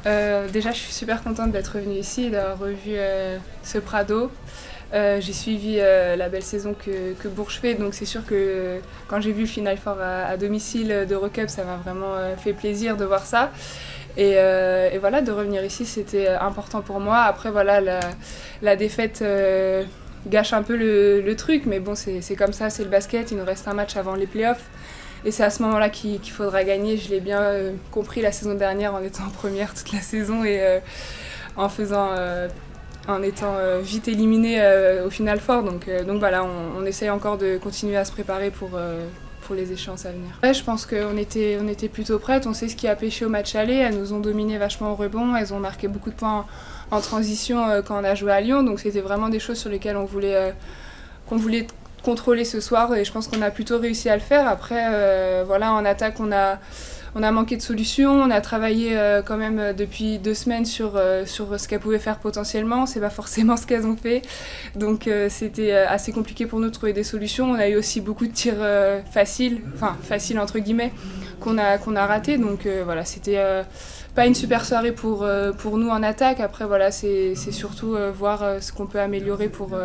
Déjà, je suis super contente d'être revenue ici et d'avoir revu ce Prado. J'ai suivi la belle saison que Bourges fait, donc c'est sûr que quand j'ai vu le Final Four à domicile d'Eurocup, ça m'a vraiment fait plaisir de voir ça. Et voilà, de revenir ici, c'était important pour moi. Après, voilà, la défaite gâche un peu le truc, mais bon, c'est comme ça, c'est le basket. Il nous reste un match avant les playoffs. Et c'est à ce moment-là qu'il faudra gagner. Je l'ai bien compris la saison dernière en étant en première toute la saison et en étant vite éliminé au Final Four. Donc voilà, on essaye encore de continuer à se préparer pour les échéances à venir. Ouais, je pense qu'on était plutôt prêtes. On sait ce qui a pêché au match aller. Elles nous ont dominé vachement au rebond. Elles ont marqué beaucoup de points en transition quand on a joué à Lyon. Donc c'était vraiment des choses sur lesquelles qu'on voulait contrôler ce soir et je pense qu'on a plutôt réussi à le faire. Après, voilà, en attaque, on a manqué de solutions. On a travaillé quand même depuis 2 semaines sur ce qu'elles pouvaient faire potentiellement. C'est pas forcément ce qu'elles ont fait. Donc c'était assez compliqué pour nous de trouver des solutions. On a eu aussi beaucoup de tirs faciles entre guillemets, qu'on a ratés. Donc voilà, c'était pas une super soirée pour nous en attaque. Après, voilà, c'est surtout voir ce qu'on peut améliorer pour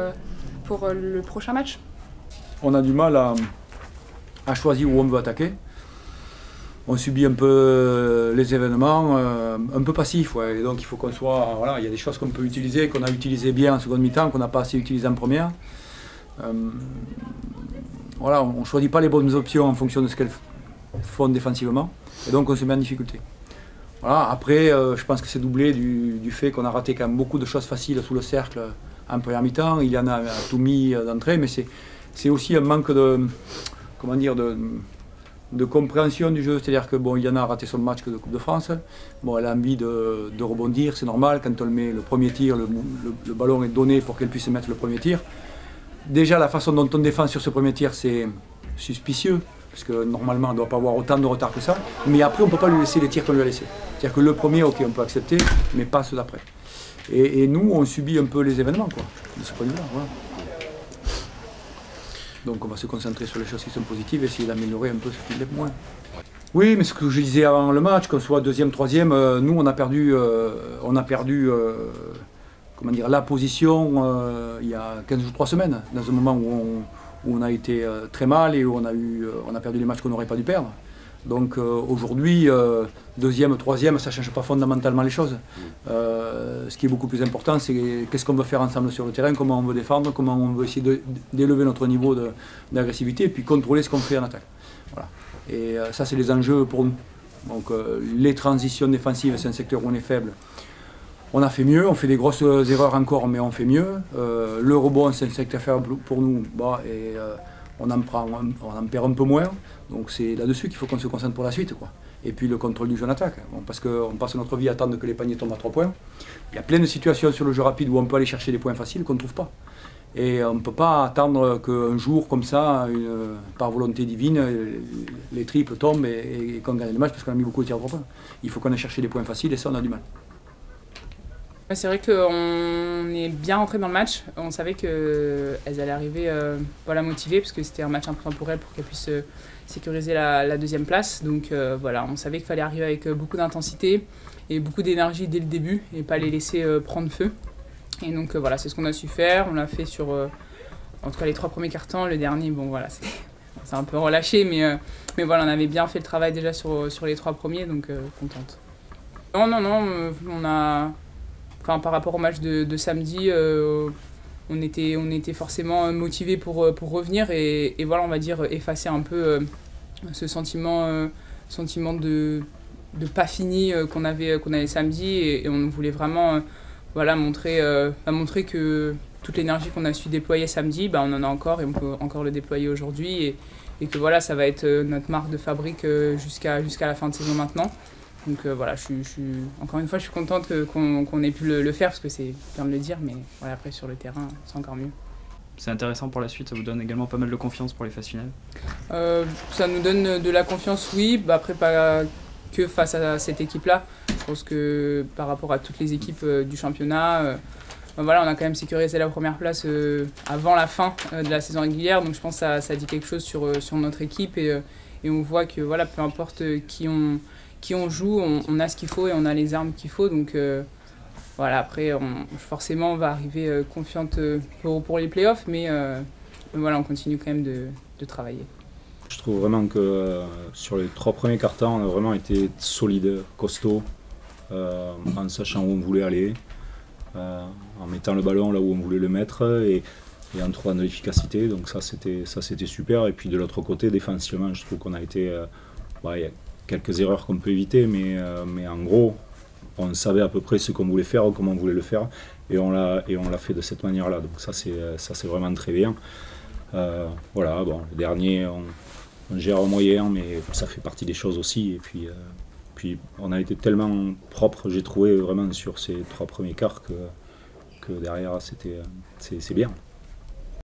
le prochain match. On a du mal à choisir où on veut attaquer. On subit un peu les événements, un peu passifs. Ouais. Et donc il faut qu'on soit. Voilà, il y a des choses qu'on peut utiliser, qu'on a utilisées bien en seconde mi-temps, qu'on n'a pas assez utilisées en première. Voilà, on ne choisit pas les bonnes options en fonction de ce qu'elles font défensivement. Et donc on se met en difficulté. Voilà, après, je pense que c'est doublé du fait qu'on a raté quand même beaucoup de choses faciles sous le cercle en première mi-temps. Il y en a tout mis d'entrée, mais c'est aussi un manque de compréhension du jeu. C'est-à-dire que bon, Yana a raté son match de Coupe de France. Bon, elle a envie de rebondir, c'est normal. Quand on met le premier tir, le ballon est donné pour qu'elle puisse mettre le premier tir. Déjà, la façon dont on défend sur ce premier tir, c'est suspicieux, parce que normalement, on ne doit pas avoir autant de retard que ça. Mais après, on ne peut pas lui laisser les tirs qu'on lui a laissés. C'est-à-dire que le premier, ok, on peut accepter, mais pas ceux d'après. Et nous, on subit un peu les événements, quoi, de ce point de vue-là. Voilà. Donc on va se concentrer sur les choses qui sont positives et essayer d'améliorer un peu ce qui l'est moins. Oui, mais ce que je disais avant le match, qu'on soit deuxième, troisième, nous on a perdu comment dire, la position il y a 15 jours, 3 semaines, dans un moment où on a été très mal et où on a perdu les matchs qu'on n'aurait pas dû perdre. Donc aujourd'hui, deuxième, troisième, ça ne change pas fondamentalement les choses. Ce qui est beaucoup plus important, c'est qu'est-ce qu'on veut faire ensemble sur le terrain, comment on veut défendre, comment on veut essayer d'élever notre niveau d'agressivité et puis contrôler ce qu'on fait en attaque. Voilà. Et ça, c'est les enjeux pour nous. Donc les transitions défensives, c'est un secteur où on est faible. On a fait mieux, on fait des grosses erreurs encore, mais on fait mieux. Le rebond, c'est un secteur faible pour nous. Bah, et, on en perd un peu moins, donc c'est là-dessus qu'il faut qu'on se concentre pour la suite, quoi. Et puis le contrôle du jeu en attaque, bon, parce qu'on passe notre vie à attendre que les paniers tombent à 3 points. Il y a plein de situations sur le jeu rapide où on peut aller chercher des points faciles qu'on ne trouve pas. Et on ne peut pas attendre qu'un jour comme ça, par volonté divine, les triples tombent et qu'on gagne le match parce qu'on a mis beaucoup de tirs à 3 points. Il faut qu'on aille chercher des points faciles et ça on a du mal. C'est vrai qu'on est bien rentré dans le match. On savait qu'elles allaient arriver voilà, motivées parce que c'était un match important pour elles pour qu'elles puissent sécuriser la deuxième place. Donc voilà, on savait qu'il fallait arriver avec beaucoup d'intensité et beaucoup d'énergie dès le début et pas les laisser prendre feu. Et donc voilà, c'est ce qu'on a su faire. On l'a fait sur en tout cas les 3 premiers quarts-temps. Le dernier, bon voilà, c'est un peu relâché, mais voilà, on avait bien fait le travail déjà sur les 3 premiers, donc contente. Non, on a... Enfin, par rapport au match de samedi, on était forcément motivés pour revenir et voilà, on va dire, effacer un peu ce sentiment de pas fini qu'on avait samedi et on voulait vraiment voilà, montrer que toute l'énergie qu'on a su déployer samedi, bah, on en a encore et on peut encore le déployer aujourd'hui et que voilà, ça va être notre marque de fabrique jusqu'à la fin de saison maintenant. Donc voilà, encore une fois, je suis contente qu'on ait pu le faire parce que c'est bien de le dire, mais voilà, après sur le terrain, c'est encore mieux. C'est intéressant pour la suite, ça vous donne également pas mal de confiance pour les phases finales? Ça nous donne de la confiance, oui, bah, après pas que face à cette équipe-là. Je pense que par rapport à toutes les équipes du championnat, voilà, on a quand même sécurisé la première place avant la fin de la saison régulière, donc je pense que ça dit quelque chose sur notre équipe et on voit que voilà, peu importe qui qui on joue, on a ce qu'il faut et on a les armes qu'il faut. Donc voilà, après, forcément, on va arriver confiante pour les playoffs, mais voilà, on continue quand même de travailler. Je trouve vraiment que sur les 3 premiers quart-temps, on a vraiment été solide, costaud, en sachant où on voulait aller, en mettant le ballon là où on voulait le mettre et en trouvant de l'efficacité. Donc ça c'était super. Et puis de l'autre côté, défensivement, je trouve qu'on a été... il y a quelques erreurs qu'on peut éviter, mais en gros, on savait à peu près ce qu'on voulait faire, comment on voulait le faire, et on l'a fait de cette manière-là. Donc ça c'est vraiment très bien. Voilà, bon, le dernier, on gère au moyen, mais ça fait partie des choses aussi. Et puis on a été tellement propre, j'ai trouvé vraiment sur ces 3 premiers quarts que derrière c'est bien.